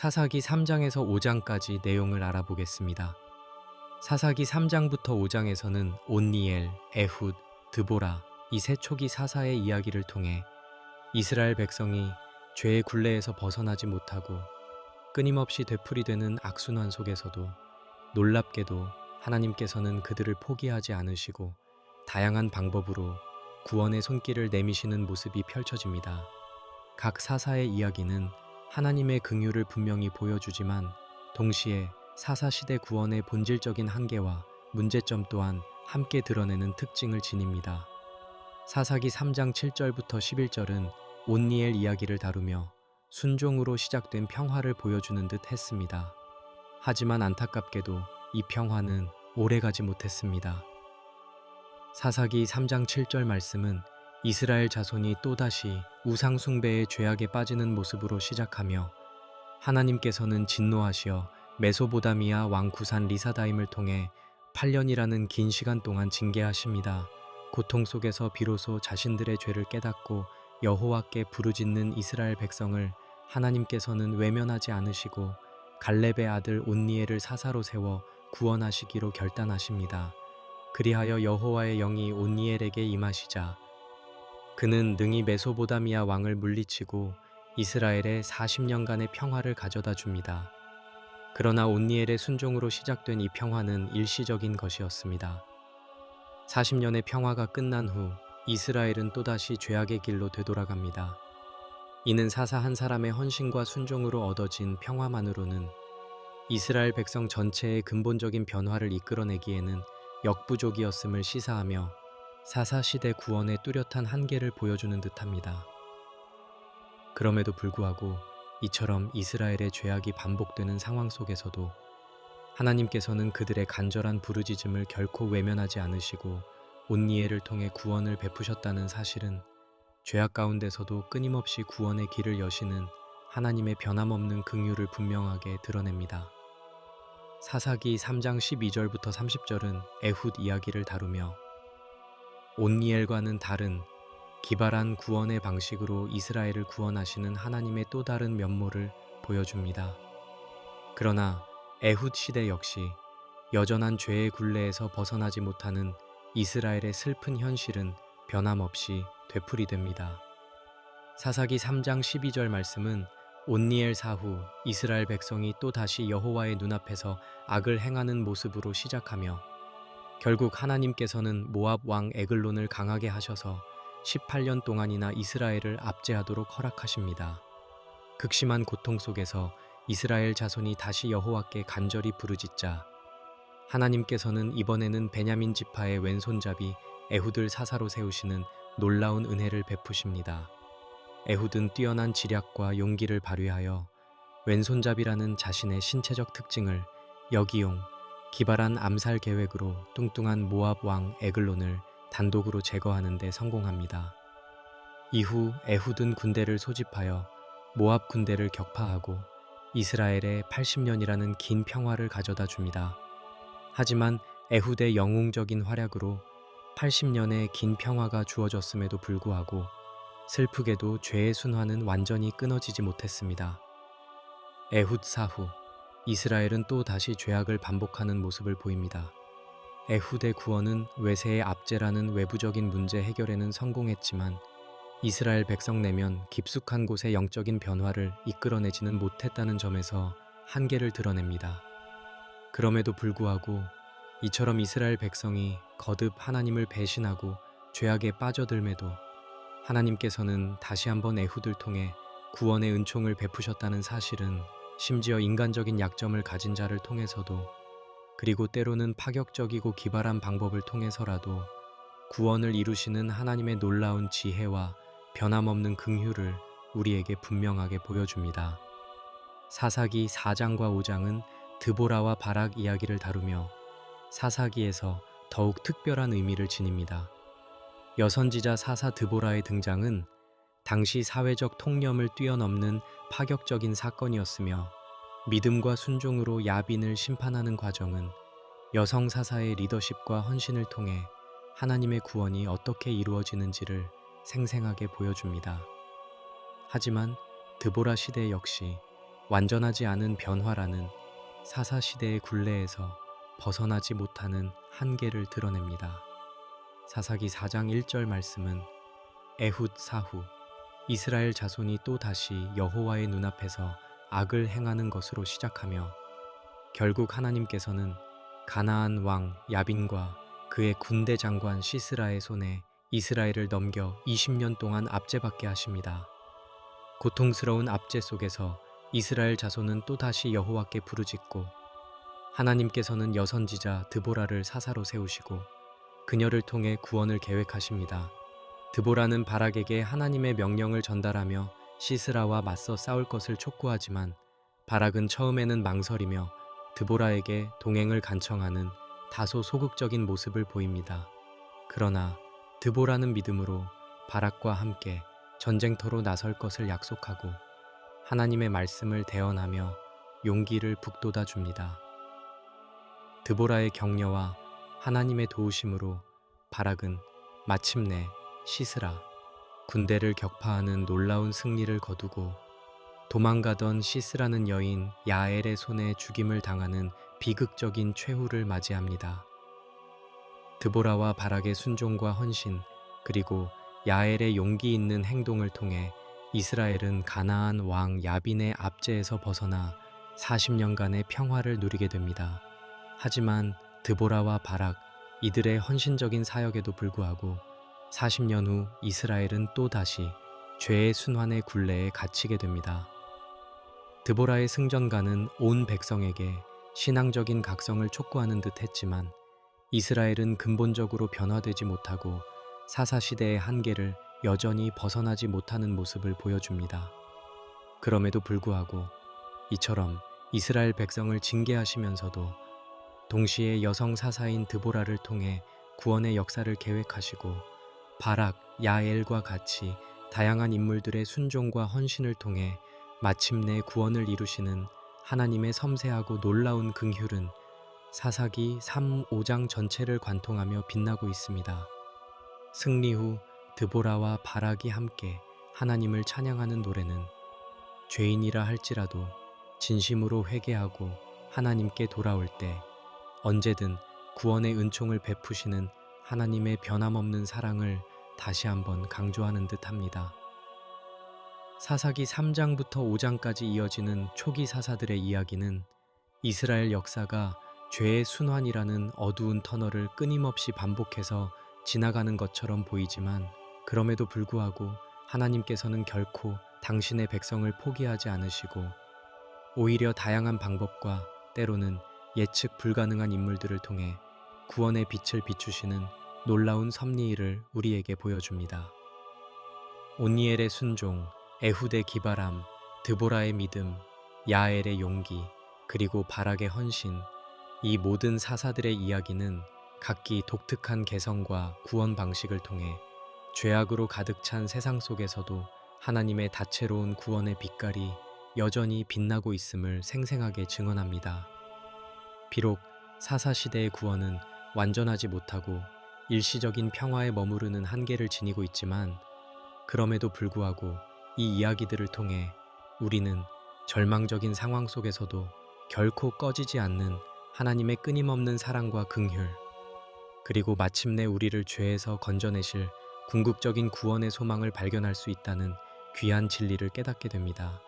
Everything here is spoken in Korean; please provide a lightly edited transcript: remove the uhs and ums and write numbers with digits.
사사기 3장에서 5장까지 내용을 알아보겠습니다. 사사기 3장부터 5장에서는 온니엘, 에훗, 드보라 이 세 촉이 사사의 이야기를 통해 이스라엘 백성이 죄의 굴레에서 벗어나지 못하고 끊임없이 되풀이되는 악순환 속에서도 놀랍게도 하나님께서는 그들을 포기하지 않으시고 다양한 방법으로 구원의 손길을 내미시는 모습이 펼쳐집니다. 각 사사의 이야기는 하나님의 긍휼을 분명히 보여주지만 동시에 사사시대 구원의 본질적인 한계와 문제점 또한 함께 드러내는 특징을 지닙니다. 사사기 3장 7절부터 11절은 온니엘 이야기를 다루며 순종으로 시작된 평화를 보여주는 듯 했습니다. 하지만 안타깝게도 이 평화는 오래가지 못했습니다. 사사기 3장 7절 말씀은 이스라엘 자손이 또다시 우상숭배의 죄악에 빠지는 모습으로 시작하며 하나님께서는 진노하시어 메소보다미아 왕 구산 리사다임을 통해 8년이라는 긴 시간 동안 징계하십니다. 고통 속에서 비로소 자신들의 죄를 깨닫고 여호와께 부르짖는 이스라엘 백성을 하나님께서는 외면하지 않으시고 갈렙의 아들 온니엘을 사사로 세워 구원하시기로 결단하십니다. 그리하여 여호와의 영이 온니엘에게 임하시자 그는 능히 메소보다미아 왕을 물리치고 이스라엘에 40년간의 평화를 가져다 줍니다. 그러나 온니엘의 순종으로 시작된 이 평화는 일시적인 것이었습니다. 40년의 평화가 끝난 후 이스라엘은 또다시 죄악의 길로 되돌아갑니다. 이는 사사 한 사람의 헌신과 순종으로 얻어진 평화만으로는 이스라엘 백성 전체의 근본적인 변화를 이끌어내기에는 역부족이었음을 시사하며 사사시대 구원의 뚜렷한 한계를 보여주는 듯합니다. 그럼에도 불구하고 이처럼 이스라엘의 죄악이 반복되는 상황 속에서도 하나님께서는 그들의 간절한 부르짖음을 결코 외면하지 않으시고 온니엘을 통해 구원을 베푸셨다는 사실은 죄악 가운데서도 끊임없이 구원의 길을 여시는 하나님의 변함없는 긍휼을 분명하게 드러냅니다. 사사기 3장 12절부터 30절은 에훗 이야기를 다루며 온니엘과는 다른 기발한 구원의 방식으로 이스라엘을 구원하시는 하나님의 또 다른 면모를 보여줍니다. 그러나 에훗 시대 역시 여전한 죄의 굴레에서 벗어나지 못하는 이스라엘의 슬픈 현실은 변함없이 되풀이됩니다. 사사기 3장 12절 말씀은 온니엘 사후 이스라엘 백성이 또 다시 여호와의 눈앞에서 악을 행하는 모습으로 시작하며 결국 하나님께서는 모압 왕 에글론을 강하게 하셔서 18년 동안이나 이스라엘을 압제하도록 허락하십니다. 극심한 고통 속에서 이스라엘 자손이 다시 여호와께 간절히 부르짖자 하나님께서는 이번에는 베냐민 지파의 왼손잡이 에훗을 사사로 세우시는 놀라운 은혜를 베푸십니다. 에훗은 뛰어난 지략과 용기를 발휘하여 왼손잡이라는 자신의 신체적 특징을 역이용, 기발한 암살 계획으로 뚱뚱한 모압 왕 에글론을 단독으로 제거하는 데 성공합니다. 이후 에훗은 군대를 소집하여 모압 군대를 격파하고 이스라엘에 80년이라는 긴 평화를 가져다 줍니다. 하지만 에훗의 영웅적인 활약으로 80년의 긴 평화가 주어졌음에도 불구하고 슬프게도 죄의 순환은 완전히 끊어지지 못했습니다. 에훗 사후 이스라엘은 또 다시 죄악을 반복하는 모습을 보입니다. 에훗의 구원은 외세의 압제라는 외부적인 문제 해결에는 성공했지만 이스라엘 백성 내면 깊숙한 곳의 영적인 변화를 이끌어내지는 못했다는 점에서 한계를 드러냅니다. 그럼에도 불구하고 이처럼 이스라엘 백성이 거듭 하나님을 배신하고 죄악에 빠져들매도 하나님께서는 다시 한번 에훗을 통해 구원의 은총을 베푸셨다는 사실은 심지어 인간적인 약점을 가진 자를 통해서도 그리고 때로는 파격적이고 기발한 방법을 통해서라도 구원을 이루시는 하나님의 놀라운 지혜와 변함없는 긍휼을 우리에게 분명하게 보여줍니다. 사사기 4장과 5장은 드보라와 바락 이야기를 다루며 사사기에서 더욱 특별한 의미를 지닙니다. 여선지자 사사 드보라의 등장은 당시 사회적 통념을 뛰어넘는 파격적인 사건이었으며 믿음과 순종으로 야빈을 심판하는 과정은 여성 사사의 리더십과 헌신을 통해 하나님의 구원이 어떻게 이루어지는지를 생생하게 보여줍니다. 하지만 드보라 시대 역시 완전하지 않은 변화라는 사사시대의 굴레에서 벗어나지 못하는 한계를 드러냅니다. 사사기 4장 1절 말씀은 에훗 사후 이스라엘 자손이 또 다시 여호와의 눈앞에서 악을 행하는 것으로 시작하며 결국 하나님께서는 가나안 왕 야빈과 그의 군대 장관 시스라의 손에 이스라엘을 넘겨 20년 동안 압제받게 하십니다. 고통스러운 압제 속에서 이스라엘 자손은 또다시 여호와께 부르짖고 하나님께서는 여선지자 드보라를 사사로 세우시고 그녀를 통해 구원을 계획하십니다. 드보라는 바락에게 하나님의 명령을 전달하며 시스라와 맞서 싸울 것을 촉구하지만 바락은 처음에는 망설이며 드보라에게 동행을 간청하는 다소 소극적인 모습을 보입니다. 그러나 드보라는 믿음으로 바락과 함께 전쟁터로 나설 것을 약속하고 하나님의 말씀을 대언하며 용기를 북돋아 줍니다. 드보라의 격려와 하나님의 도우심으로 바락은 마침내 시스라, 군대를 격파하는 놀라운 승리를 거두고 도망가던 시스라는 여인 야엘의 손에 죽임을 당하는 비극적인 최후를 맞이합니다. 드보라와 바락의 순종과 헌신, 그리고 야엘의 용기 있는 행동을 통해 이스라엘은 가나안 왕 야빈의 압제에서 벗어나 40년간의 평화를 누리게 됩니다. 하지만 드보라와 바락, 이들의 헌신적인 사역에도 불구하고 40년 후 이스라엘은 또다시 죄의 순환의 굴레에 갇히게 됩니다. 드보라의 승전가는 온 백성에게 신앙적인 각성을 촉구하는 듯 했지만 이스라엘은 근본적으로 변화되지 못하고 사사시대의 한계를 여전히 벗어나지 못하는 모습을 보여줍니다. 그럼에도 불구하고 이처럼 이스라엘 백성을 징계하시면서도 동시에 여성 사사인 드보라를 통해 구원의 역사를 계획하시고 바락, 야엘과 같이 다양한 인물들의 순종과 헌신을 통해 마침내 구원을 이루시는 하나님의 섬세하고 놀라운 긍휼은 사사기 3, 5장 전체를 관통하며 빛나고 있습니다. 승리 후 드보라와 바락이 함께 하나님을 찬양하는 노래는 죄인이라 할지라도 진심으로 회개하고 하나님께 돌아올 때 언제든 구원의 은총을 베푸시는 하나님의 변함없는 사랑을 다시 한번 강조하는 듯합니다. 사사기 3장부터 5장까지 이어지는 초기 사사들의 이야기는 이스라엘 역사가 죄의 순환이라는 어두운 터널을 끊임없이 반복해서 지나가는 것처럼 보이지만 그럼에도 불구하고 하나님께서는 결코 당신의 백성을 포기하지 않으시고 오히려 다양한 방법과 때로는 예측 불가능한 인물들을 통해 구원의 빛을 비추시는 놀라운 섭리를 우리에게 보여줍니다. 온니엘의 순종, 에훗의 기발함, 드보라의 믿음, 야엘의 용기, 그리고 바락의 헌신, 이 모든 사사들의 이야기는 각기 독특한 개성과 구원 방식을 통해 죄악으로 가득 찬 세상 속에서도 하나님의 다채로운 구원의 빛깔이 여전히 빛나고 있음을 생생하게 증언합니다. 비록 사사시대의 구원은 완전하지 못하고 일시적인 평화에 머무르는 한계를 지니고 있지만 그럼에도 불구하고 이 이야기들을 통해 우리는 절망적인 상황 속에서도 결코 꺼지지 않는 하나님의 끊임없는 사랑과 긍휼, 그리고 마침내 우리를 죄에서 건져내실 궁극적인 구원의 소망을 발견할 수 있다는 귀한 진리를 깨닫게 됩니다.